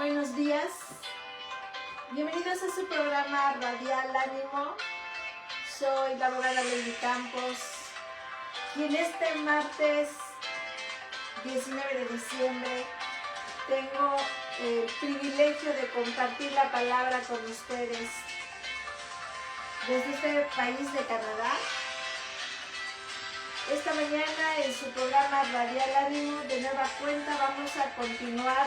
Buenos días, bienvenidos a su programa Radial Ánimo. Soy la abogada Lady Campos y en este martes 19 de diciembre tengo el privilegio de compartir la palabra con ustedes desde este país de Canadá. Esta mañana en su programa Radial Ánimo, de nueva cuenta, vamos a continuar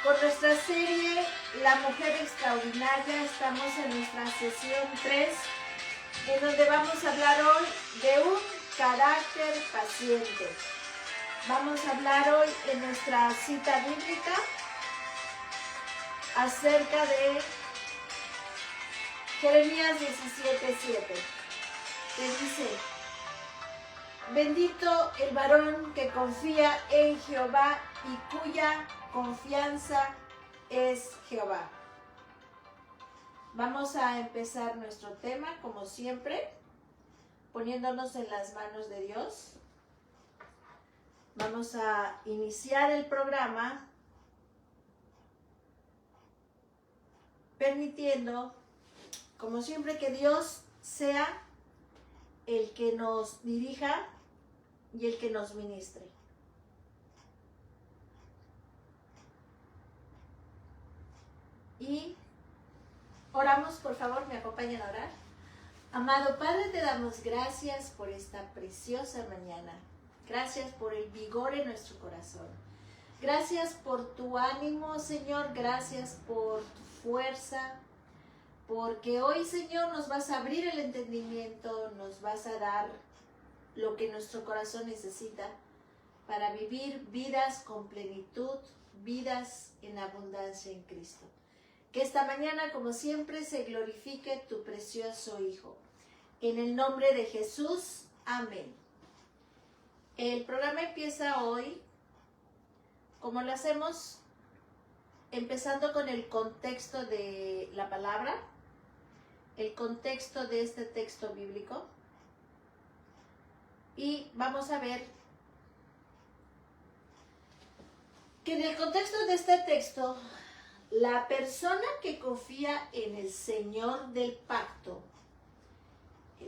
con nuestra serie La Mujer Extraordinaria. Estamos en nuestra sesión 3, en donde vamos a hablar hoy de un carácter paciente. Vamos a hablar hoy en nuestra cita bíblica acerca de Jeremías 17:7, que dice: bendito el varón que confía en Jehová y cuya confianza es Jehová. Vamos a empezar nuestro tema, como siempre, poniéndonos en las manos de Dios. Vamos a iniciar el programa permitiendo, como siempre, que Dios sea el que nos dirija y el que nos ministre. Y oramos, por favor, me acompañan a orar. Amado Padre, te damos gracias por esta preciosa mañana. Gracias por el vigor en nuestro corazón. Gracias por tu ánimo, Señor. Gracias por tu fuerza. Porque hoy, Señor, nos vas a abrir el entendimiento, nos vas a dar lo que nuestro corazón necesita para vivir vidas con plenitud, vidas en abundancia en Cristo. Que esta mañana, como siempre, se glorifique tu precioso Hijo. En el nombre de Jesús, amén. El programa empieza hoy, como lo hacemos, empezando con el contexto de la palabra, el contexto de este texto bíblico. Y vamos a ver que en el contexto de este texto, la persona que confía en el Señor del pacto,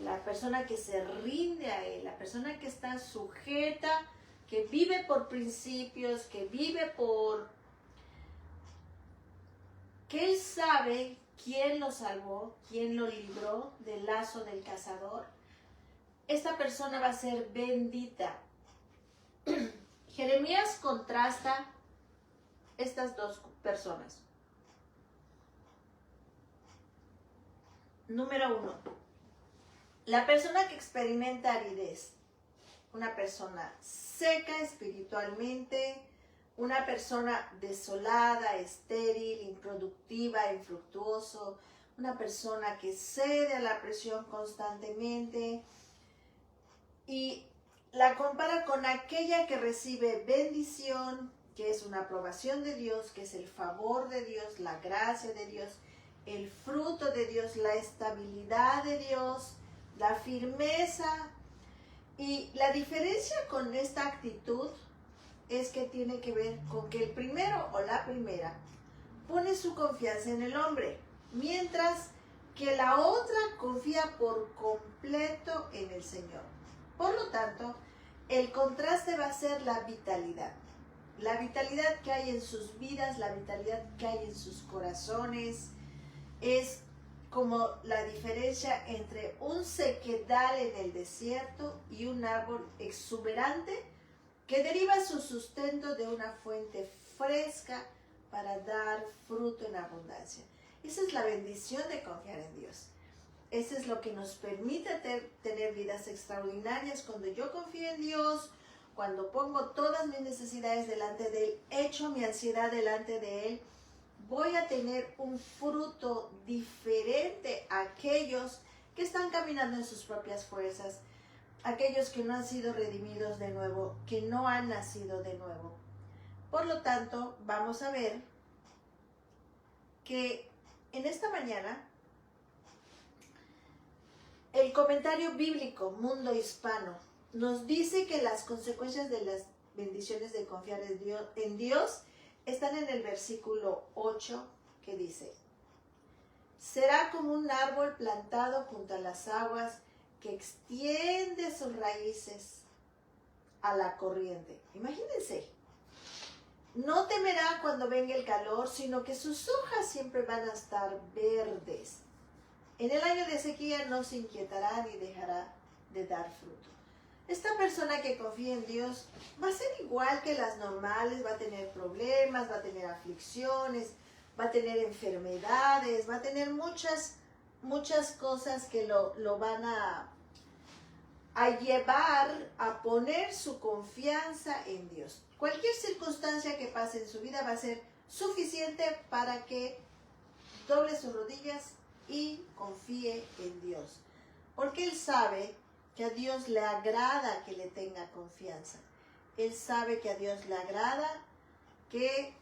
la persona que se rinde a Él, la persona que está sujeta, que vive por principios, que vive por... que Él sabe quién lo salvó, quién lo libró del lazo del cazador, esta persona va a ser bendita. Jeremías contrasta estas dos personas. Número 1, la persona que experimenta aridez, una persona seca espiritualmente, una persona desolada, estéril, improductiva, infructuoso, una persona que cede a la presión constantemente y la compara con aquella que recibe bendición, que es una aprobación de Dios, que es el favor de Dios, la gracia de Dios, el fruto de Dios, la estabilidad de Dios, la firmeza. Y la diferencia con esta actitud es que tiene que ver con que el primero o la primera pone su confianza en el hombre, mientras que la otra confía por completo en el Señor. Por lo tanto, el contraste va a ser la vitalidad que hay en sus vidas, la vitalidad que hay en sus corazones. Es como la diferencia entre un sequedal en el desierto y un árbol exuberante que deriva su sustento de una fuente fresca para dar fruto en abundancia. Esa es la bendición de confiar en Dios. Eso es lo que nos permite tener vidas extraordinarias. Cuando yo confío en Dios, cuando pongo todas mis necesidades delante de Él, echo mi ansiedad delante de Él, voy a tener un fruto diferente a aquellos que están caminando en sus propias fuerzas, aquellos que no han sido redimidos de nuevo, que no han nacido de nuevo. Por lo tanto, vamos a ver que en esta mañana el comentario bíblico Mundo Hispano nos dice que las consecuencias de las bendiciones de confiar en Dios están en el versículo 8 que dice: será como un árbol plantado junto a las aguas que extiende sus raíces a la corriente. Imagínense, no temerá cuando venga el calor, sino que sus hojas siempre van a estar verdes. En el año de sequía no se inquietará ni dejará de dar fruto. Esta persona que confía en Dios va a ser igual que las normales, va a tener problemas, va a tener aflicciones, va a tener enfermedades, va a tener muchas cosas que lo van a llevar a poner su confianza en Dios. Cualquier circunstancia que pase en su vida va a ser suficiente para que doble sus rodillas y confíe en Dios. Porque Él sabe que a Dios le agrada que le tenga confianza. Él sabe que a Dios le agrada que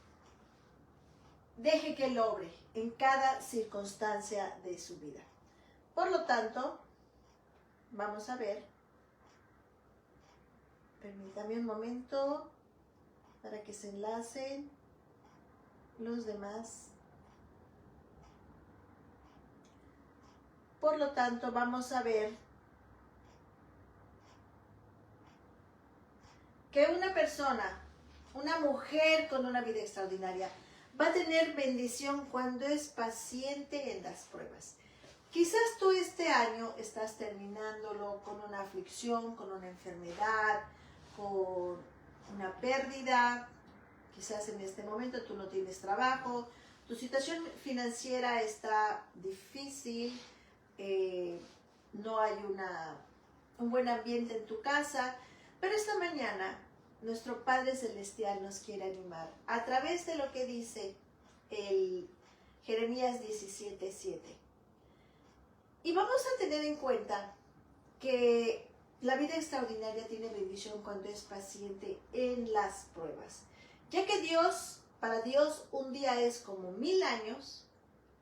deje que Él obre en cada circunstancia de su vida. Por lo tanto, vamos a ver. Permítame un momento para que se enlacen los demás. Por lo tanto, vamos a ver que una persona, una mujer con una vida extraordinaria, va a tener bendición cuando es paciente en las pruebas. Quizás tú este año estás terminándolo con una aflicción, con una enfermedad, con una pérdida. Quizás en este momento tú no tienes trabajo, tu situación financiera está difícil, no hay un buen ambiente en tu casa, pero esta mañana nuestro Padre Celestial nos quiere animar a través de lo que dice el Jeremías 17:7. Y vamos a tener en cuenta que la vida extraordinaria tiene bendición cuando es paciente en las pruebas, ya que para Dios un día es como 1000 años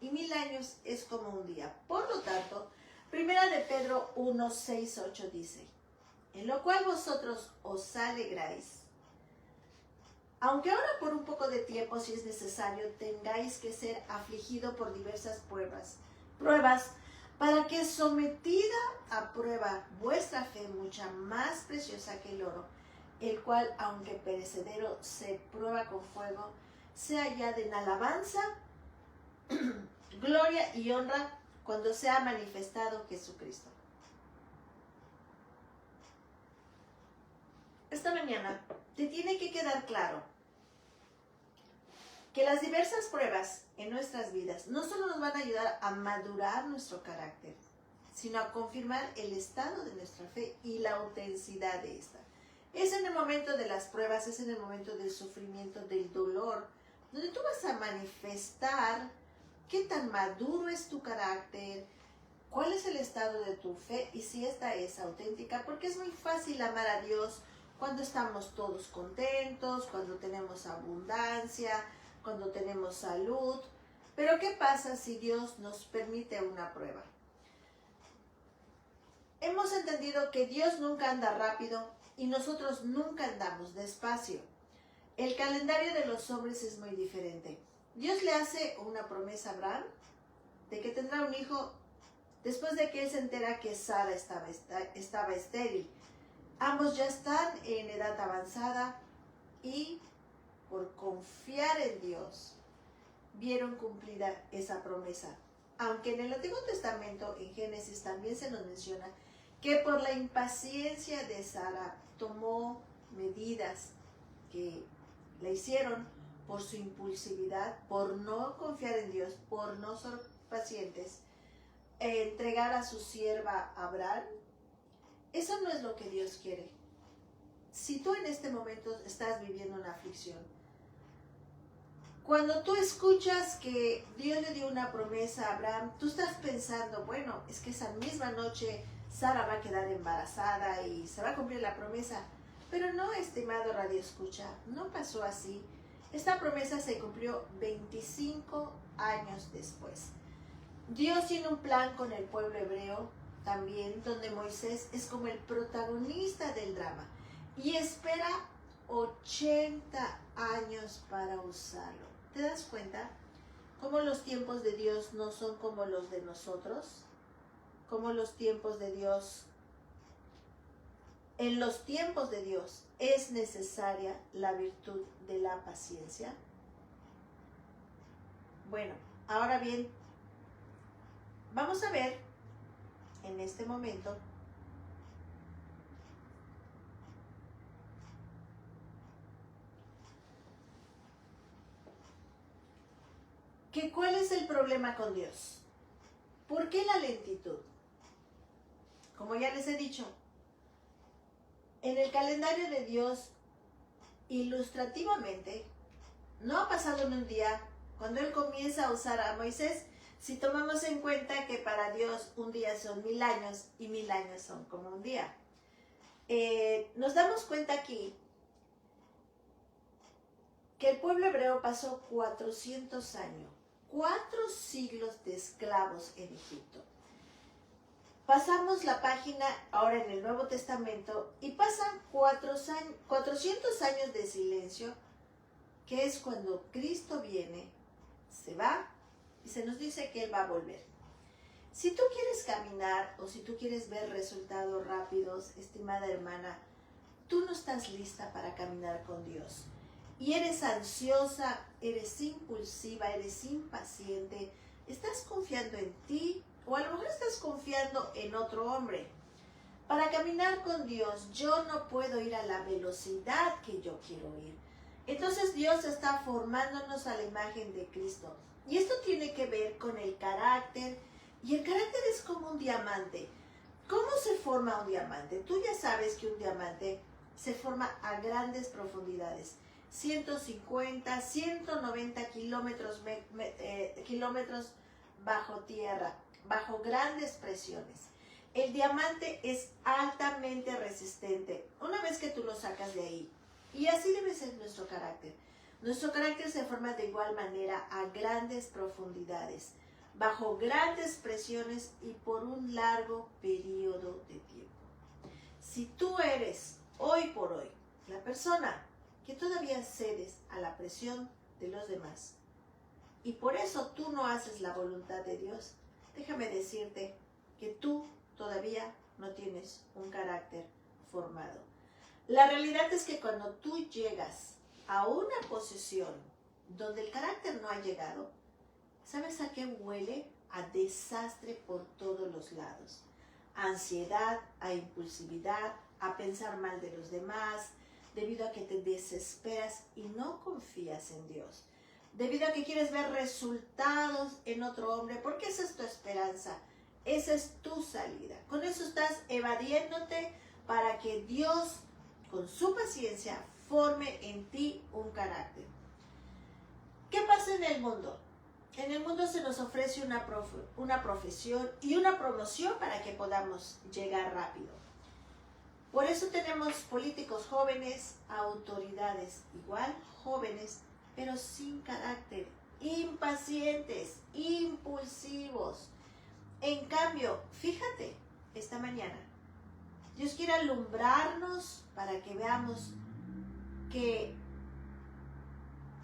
y 1000 años es como un día. Por lo tanto, Primera de Pedro 1:6-8 dice: en lo cual vosotros os alegráis, aunque ahora por un poco de tiempo, si es necesario, tengáis que ser afligido por diversas pruebas, para que sometida a prueba vuestra fe, mucha más preciosa que el oro, el cual, aunque perecedero, se prueba con fuego, sea hallada en alabanza, gloria y honra cuando sea manifestado Jesucristo. Esta mañana te tiene que quedar claro que las diversas pruebas en nuestras vidas no solo nos van a ayudar a madurar nuestro carácter, sino a confirmar el estado de nuestra fe y la autenticidad de esta. Es en el momento de las pruebas, es en el momento del sufrimiento, del dolor, donde tú vas a manifestar qué tan maduro es tu carácter, cuál es el estado de tu fe y si esta es auténtica, porque es muy fácil amar a Dios cuando estamos todos contentos, cuando tenemos abundancia, cuando tenemos salud. Pero ¿qué pasa si Dios nos permite una prueba? Hemos entendido que Dios nunca anda rápido y nosotros nunca andamos despacio. El calendario de los hombres es muy diferente. Dios le hace una promesa a Abraham de que tendrá un hijo después de que él se entera que Sara estaba estéril. Ambos ya están en edad avanzada y por confiar en Dios vieron cumplida esa promesa. Aunque en el Antiguo Testamento, en Génesis, también se nos menciona que por la impaciencia de Sara tomó medidas que la hicieron por su impulsividad, por no confiar en Dios, por no ser pacientes, entregar a su sierva Abraham. Eso no es lo que Dios quiere. Si tú en este momento estás viviendo una aflicción, cuando tú escuchas que Dios le dio una promesa a Abraham, tú estás pensando, bueno, es que esa misma noche Sara va a quedar embarazada y se va a cumplir la promesa. Pero no, estimado Radio Escucha, no pasó así. Esta promesa se cumplió 25 años después. Dios tiene un plan con el pueblo hebreo también, donde Moisés es como el protagonista del drama y espera 80 años para usarlo. ¿Te das cuenta? Cómo los tiempos de Dios no son como los de nosotros. Cómo los tiempos de Dios, en los tiempos de Dios es necesaria la virtud de la paciencia. Bueno, ahora bien, vamos a ver en este momento que cuál es el problema con Dios. ¿Por qué la lentitud? Como ya les he dicho, en el calendario de Dios, ilustrativamente, no ha pasado en un día. Cuando Él comienza a usar a Moisés, si tomamos en cuenta que para Dios un día son 1000 años y 1000 años son como un día. Nos damos cuenta aquí que el pueblo hebreo pasó 400 años, 4 siglos de esclavos en Egipto. Pasamos la página ahora en el Nuevo Testamento y pasan 400 años de silencio, que es cuando Cristo viene, se va y se nos dice que Él va a volver. Si tú quieres caminar o si tú quieres ver resultados rápidos, estimada hermana, tú no estás lista para caminar con Dios. Y eres ansiosa, eres impulsiva, eres impaciente, estás confiando en ti o a lo mejor estás confiando en otro hombre. Para caminar con Dios yo no puedo ir a la velocidad que yo quiero ir. Entonces Dios está formándonos a la imagen de Cristo. Y esto tiene que ver con el carácter. Y el carácter es como un diamante. ¿Cómo se forma un diamante? Tú ya sabes que un diamante se forma a grandes profundidades. 150, 190 kilómetros bajo tierra, bajo grandes presiones. El diamante es altamente resistente una vez que tú lo sacas de ahí. Y así debe ser nuestro carácter. Nuestro carácter se forma de igual manera a grandes profundidades, bajo grandes presiones y por un largo periodo de tiempo. Si tú eres, hoy por hoy, la persona que todavía cedes a la presión de los demás, y por eso tú no haces la voluntad de Dios, déjame decirte que tú todavía no tienes un carácter formado. La realidad es que cuando tú llegas a una posición donde el carácter no ha llegado, ¿sabes a qué huele? A desastre por todos los lados. A ansiedad, a impulsividad, a pensar mal de los demás, debido a que te desesperas y no confías en Dios. Debido a que quieres ver resultados en otro hombre, porque esa es tu esperanza, esa es tu salida. Con eso estás evadiéndote para que Dios, con su paciencia, forme en ti un carácter. ¿Qué pasa en el mundo? En el mundo se nos ofrece una profesión y una promoción para que podamos llegar rápido. Por eso tenemos políticos jóvenes, autoridades igual jóvenes, pero sin carácter, impacientes, impulsivos. En cambio, fíjate, esta mañana, Dios quiere alumbrarnos para que veamos que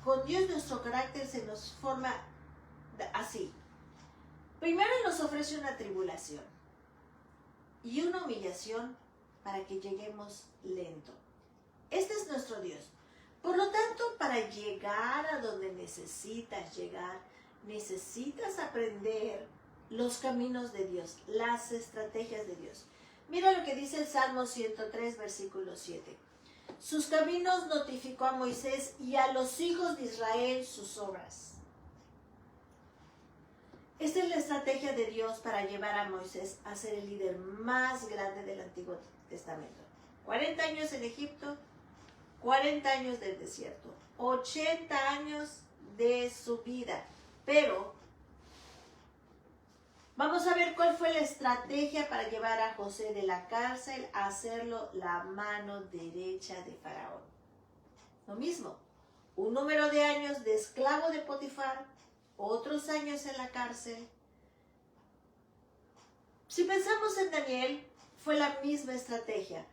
con Dios nuestro carácter se nos forma así. Primero nos ofrece una tribulación y una humillación para que lleguemos lento. Este es nuestro Dios. Por lo tanto, para llegar a donde necesitas llegar, necesitas aprender los caminos de Dios, las estrategias de Dios. Mira lo que dice el Salmo 103, versículo 7. Sus caminos notificó a Moisés y a los hijos de Israel sus obras. Esta es la estrategia de Dios para llevar a Moisés a ser el líder más grande del Antiguo Testamento. 40 años en Egipto, 40 años del desierto, 80 años de su vida. Pero vamos a ver cuál fue la estrategia para llevar a José de la cárcel a hacerlo la mano derecha de Faraón. Lo mismo, un número de años de esclavo de Potifar, otros años en la cárcel. Si pensamos en Daniel, fue la misma estrategia.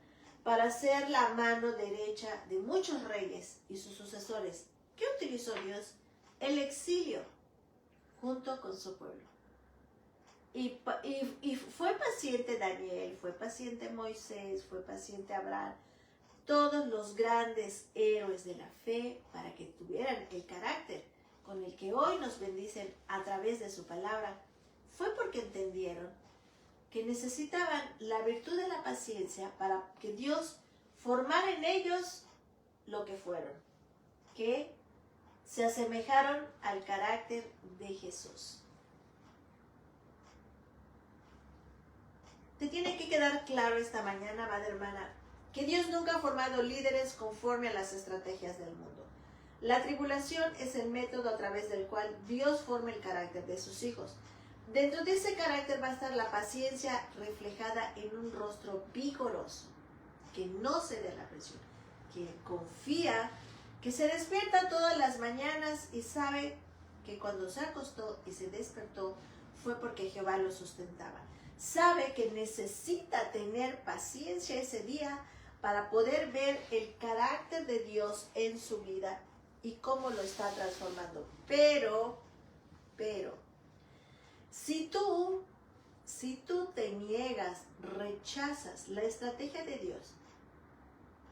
para ser la mano derecha de muchos reyes y sus sucesores. ¿Qué utilizó Dios? El exilio junto con su pueblo. Y fue paciente Daniel, fue paciente Moisés, fue paciente Abraham, todos los grandes héroes de la fe, para que tuvieran el carácter con el que hoy nos bendicen a través de su palabra. Fue porque entendieron que necesitaban la virtud de la paciencia para que Dios formara en ellos lo que fueron, que se asemejaron al carácter de Jesús. Te tiene que quedar claro esta mañana, amada hermana, que Dios nunca ha formado líderes conforme a las estrategias del mundo. La tribulación es el método a través del cual Dios forma el carácter de sus hijos. Dentro de ese carácter va a estar la paciencia reflejada en un rostro vigoroso, que no cede a la presión, que confía, que se despierta todas las mañanas y sabe que cuando se acostó y se despertó fue porque Jehová lo sustentaba. Sabe que necesita tener paciencia ese día para poder ver el carácter de Dios en su vida y cómo lo está transformando. Pero, si tú te niegas, rechazas la estrategia de Dios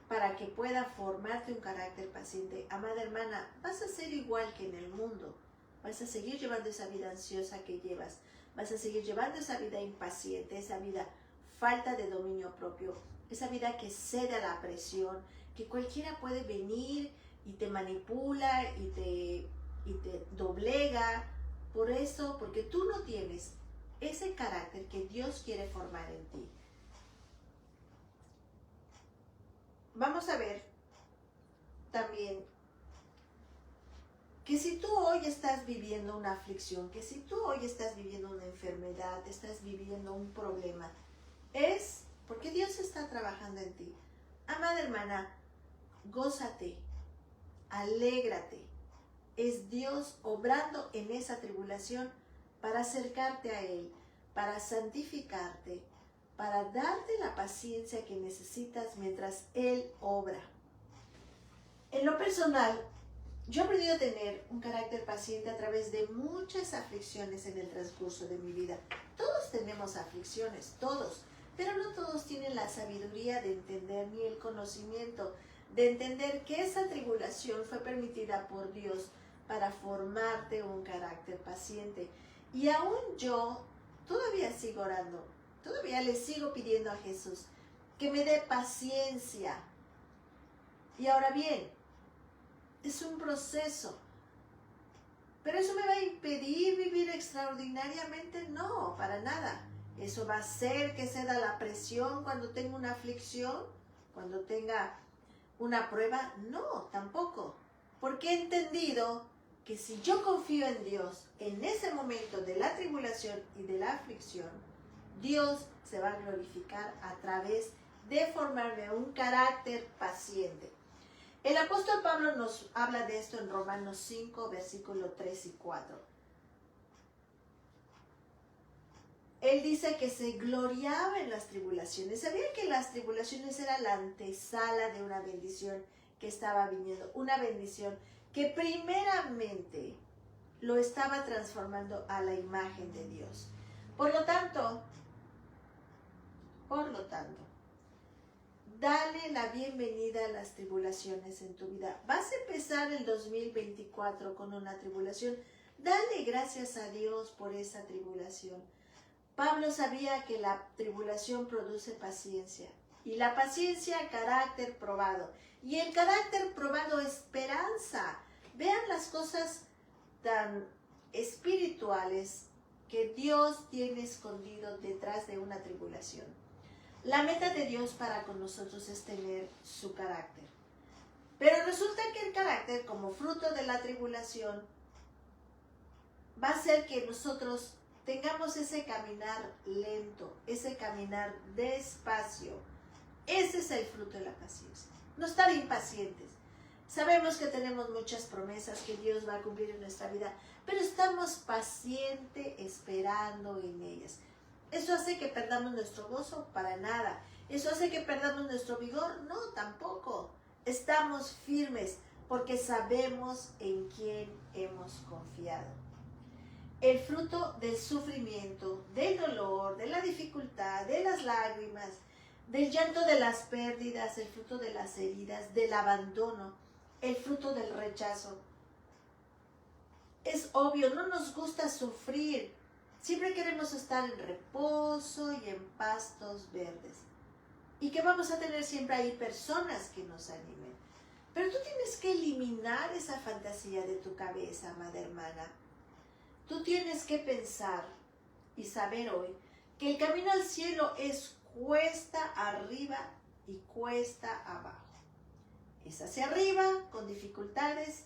para que pueda formarte un carácter paciente, amada hermana, vas a ser igual que en el mundo. Vas a seguir llevando esa vida ansiosa que llevas. Vas a seguir llevando esa vida impaciente, esa vida falta de dominio propio, esa vida que cede a la presión, que cualquiera puede venir y te manipula y te doblega. Por eso, porque tú no tienes ese carácter que Dios quiere formar en ti. Vamos a ver también que si tú hoy estás viviendo una aflicción, que si tú hoy estás viviendo una enfermedad, estás viviendo un problema, es porque Dios está trabajando en ti. Amada hermana, gózate, alégrate. Es Dios obrando en esa tribulación para acercarte a Él, para santificarte, para darte la paciencia que necesitas mientras Él obra. En lo personal, yo he aprendido a tener un carácter paciente a través de muchas aflicciones en el transcurso de mi vida. Todos tenemos aflicciones, todos, pero no todos tienen la sabiduría de entender ni el conocimiento de entender que esa tribulación fue permitida por Dios para formarte un carácter paciente. Y aún yo todavía sigo orando, todavía le sigo pidiendo a Jesús que me dé paciencia. Y ahora bien, es un proceso. ¿Pero eso me va a impedir vivir extraordinariamente? No, para nada. ¿Eso va a hacer que ceda la presión cuando tenga una aflicción? ¿Cuando tenga una prueba? No, tampoco. Porque he entendido que si yo confío en Dios en ese momento de la tribulación y de la aflicción, Dios se va a glorificar a través de formarme un carácter paciente. El apóstol Pablo nos habla de esto en Romanos 5, versículos 3 y 4. Él dice que se gloriaba en las tribulaciones. ¿Sabían que las tribulaciones era la antesala de una bendición que estaba viniendo? Una bendición que primeramente lo estaba transformando a la imagen de Dios. Por lo tanto, dale la bienvenida a las tribulaciones en tu vida. Vas a empezar el 2024 con una tribulación. Dale gracias a Dios por esa tribulación. Pablo sabía que la tribulación produce paciencia. Y la paciencia, carácter probado. Y el carácter probado, esperanza. Vean las cosas tan espirituales que Dios tiene escondido detrás de una tribulación. La meta de Dios para con nosotros es tener su carácter. Pero resulta que el carácter, como fruto de la tribulación, va a hacer que nosotros tengamos ese caminar lento, ese caminar despacio. Ese es el fruto de la paciencia. No estar impacientes. Sabemos que tenemos muchas promesas que Dios va a cumplir en nuestra vida, pero estamos pacientes esperando en ellas. ¿Eso hace que perdamos nuestro gozo? Para nada. ¿Eso hace que perdamos nuestro vigor? No, tampoco. Estamos firmes porque sabemos en quién hemos confiado. El fruto del sufrimiento, del dolor, de la dificultad, de las lágrimas, del llanto de las pérdidas, el fruto de las heridas, del abandono, el fruto del rechazo. Es obvio, no nos gusta sufrir. Siempre queremos estar en reposo y en pastos verdes. Y que vamos a tener siempre ahí personas que nos animen. Pero tú tienes que eliminar esa fantasía de tu cabeza, amada hermana. Tú tienes que pensar y saber hoy que el camino al cielo es cuesta arriba y cuesta abajo. Es hacia arriba con dificultades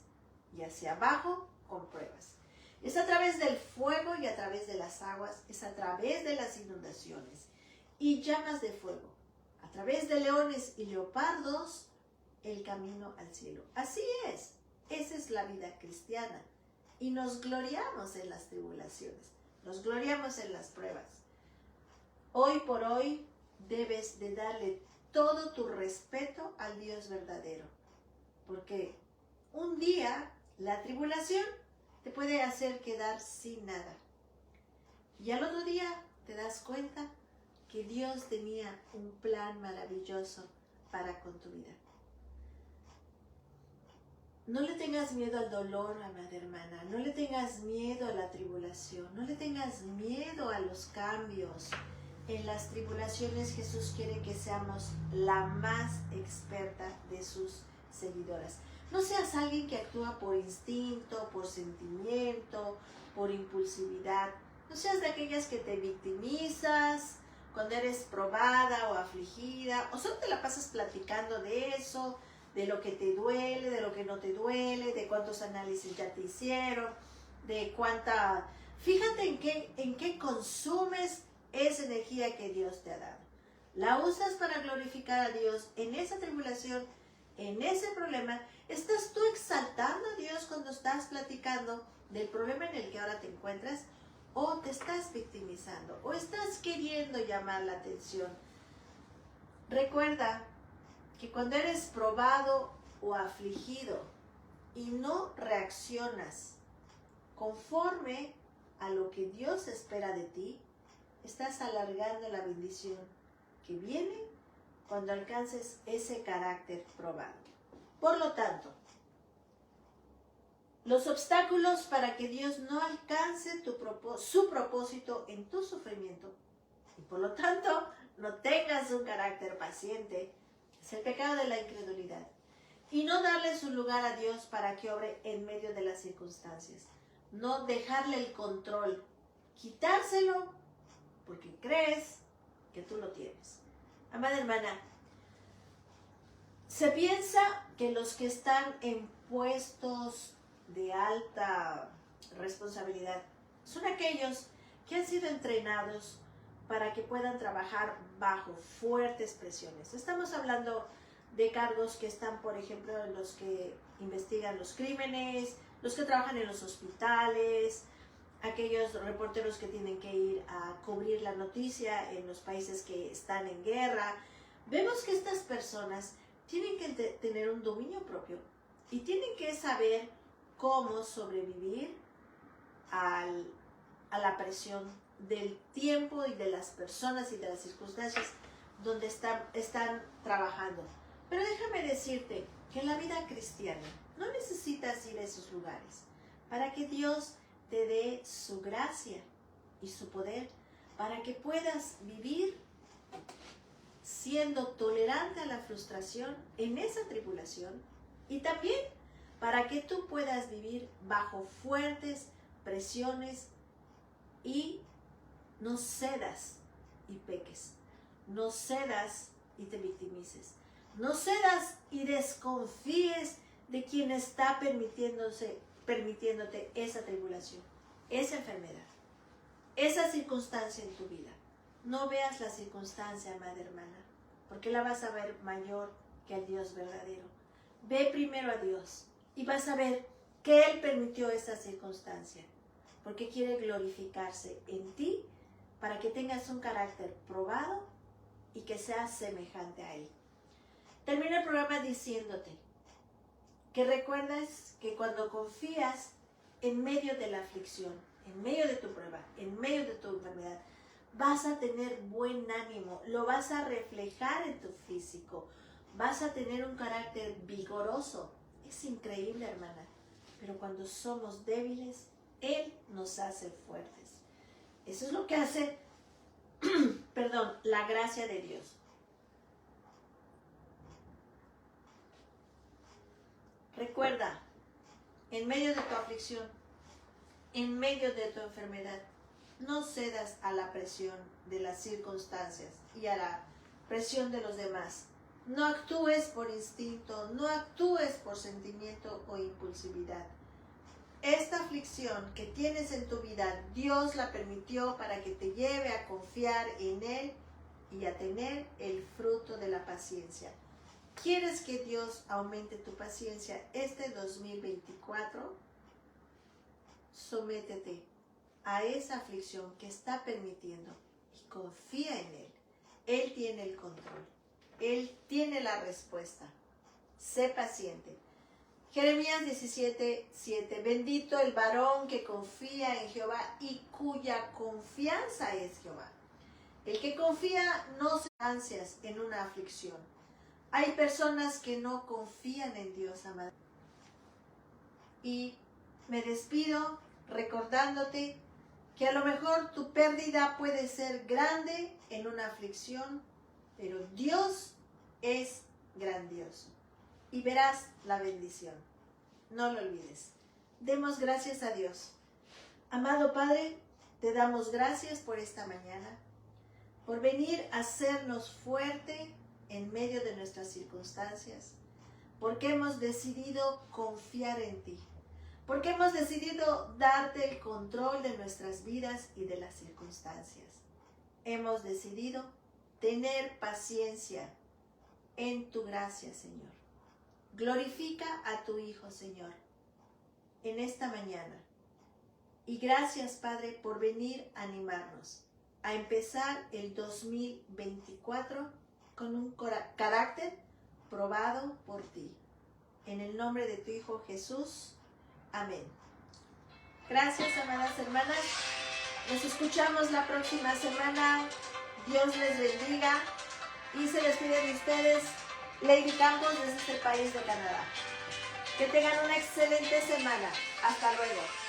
y hacia abajo con pruebas. Es a través del fuego y a través de las aguas, es a través de las inundaciones y llamas de fuego, a través de leones y leopardos, el camino al cielo. Así es, esa es la vida cristiana. Y nos gloriamos en las tribulaciones, nos gloriamos en las pruebas. Hoy por hoy debes de darle todo tu respeto al Dios verdadero, porque un día la tribulación te puede hacer quedar sin nada. Y al otro día te das cuenta que Dios tenía un plan maravilloso para con tu vida. No le tengas miedo al dolor, amada hermana, no le tengas miedo a la tribulación, no le tengas miedo a los cambios. En las tribulaciones Jesús quiere que seamos la más experta de sus seguidoras. No seas alguien que actúa por instinto, por sentimiento, por impulsividad. No seas de aquellas que te victimizas cuando eres probada o afligida, o solo te la pasas platicando de eso, de lo que te duele, de lo que no te duele, de cuántos análisis ya te hicieron, de cuánta... Fíjate en qué consumes esa energía que Dios te ha dado. La usas para glorificar a Dios en esa tribulación, en ese problema. ¿Estás tú exaltando a Dios cuando estás platicando del problema en el que ahora te encuentras? ¿O te estás victimizando? ¿O estás queriendo llamar la atención? Recuerda que cuando eres probado o afligido y no reaccionas conforme a lo que Dios espera de ti, estás alargando la bendición que viene cuando alcances ese carácter probado. Por lo tanto, los obstáculos para que Dios no alcance su propósito en tu sufrimiento y por lo tanto no tengas un carácter paciente, es el pecado de la incredulidad. Y no darle su lugar a Dios para que obre en medio de las circunstancias. No dejarle el control, quitárselo porque crees que tú lo tienes. Amada hermana, se piensa que los que están en puestos de alta responsabilidad son aquellos que han sido entrenados para que puedan trabajar bajo fuertes presiones. Estamos hablando de cargos que están, por ejemplo, los que investigan los crímenes, los que trabajan en los hospitales, aquellos reporteros que tienen que ir a cubrir la noticia en los países que están en guerra. Vemos que estas personas tienen que tener un dominio propio y tienen que saber cómo sobrevivir a la presión del tiempo y de las personas y de las circunstancias donde están trabajando. Pero déjame decirte que en la vida cristiana no necesitas ir a esos lugares para que Dios te dé su gracia y su poder para que puedas vivir siendo tolerante a la frustración en esa tribulación y también para que tú puedas vivir bajo fuertes presiones y no cedas y peques, no cedas y te victimices, no cedas y desconfíes de quien está permitiéndote esa tribulación, esa enfermedad, esa circunstancia en tu vida. No veas la circunstancia, amada hermana, porque la vas a ver mayor que al Dios verdadero. Ve primero a Dios y vas a ver que Él permitió esa circunstancia, porque quiere glorificarse en ti para que tengas un carácter probado y que seas semejante a Él. Termino el programa diciéndote que recuerdes que cuando confías en medio de la aflicción, en medio de tu prueba, en medio de tu enfermedad, vas a tener buen ánimo, lo vas a reflejar en tu físico, vas a tener un carácter vigoroso. Es increíble, hermana, pero cuando somos débiles, Él nos hace fuertes. Eso es lo que hace, la gracia de Dios. Recuerda, en medio de tu aflicción, en medio de tu enfermedad, no cedas a la presión de las circunstancias y a la presión de los demás. No actúes por instinto, no actúes por sentimiento o impulsividad. Esta aflicción que tienes en tu vida, Dios la permitió para que te lleve a confiar en Él y a tener el fruto de la paciencia. ¿Quieres que Dios aumente tu paciencia este 2024? Sométete a esa aflicción que está permitiendo y confía en Él. Él tiene el control. Él tiene la respuesta. Sé paciente. Jeremías 17:7. Bendito el varón que confía en Jehová y cuya confianza es Jehová. El que confía no se ansias en una aflicción. Hay personas que no confían en Dios, amada. Y me despido recordándote que a lo mejor tu pérdida puede ser grande en una aflicción, pero Dios es grandioso y verás la bendición. No lo olvides. Demos gracias a Dios. Amado Padre, te damos gracias por esta mañana, por venir a hacernos fuerte en medio de nuestras circunstancias, porque hemos decidido confiar en ti, porque hemos decidido darte el control de nuestras vidas y de las circunstancias. Hemos decidido tener paciencia en tu gracia, Señor. Glorifica a tu Hijo, Señor, en esta mañana. Y gracias, Padre, por venir a animarnos a empezar el 2024 con un carácter probado por ti. En el nombre de tu Hijo Jesús. Amén. Gracias, amadas hermanas. Nos escuchamos la próxima semana. Dios les bendiga. Y se despide de ustedes Lady Campos desde este país de Canadá. Que tengan una excelente semana. Hasta luego.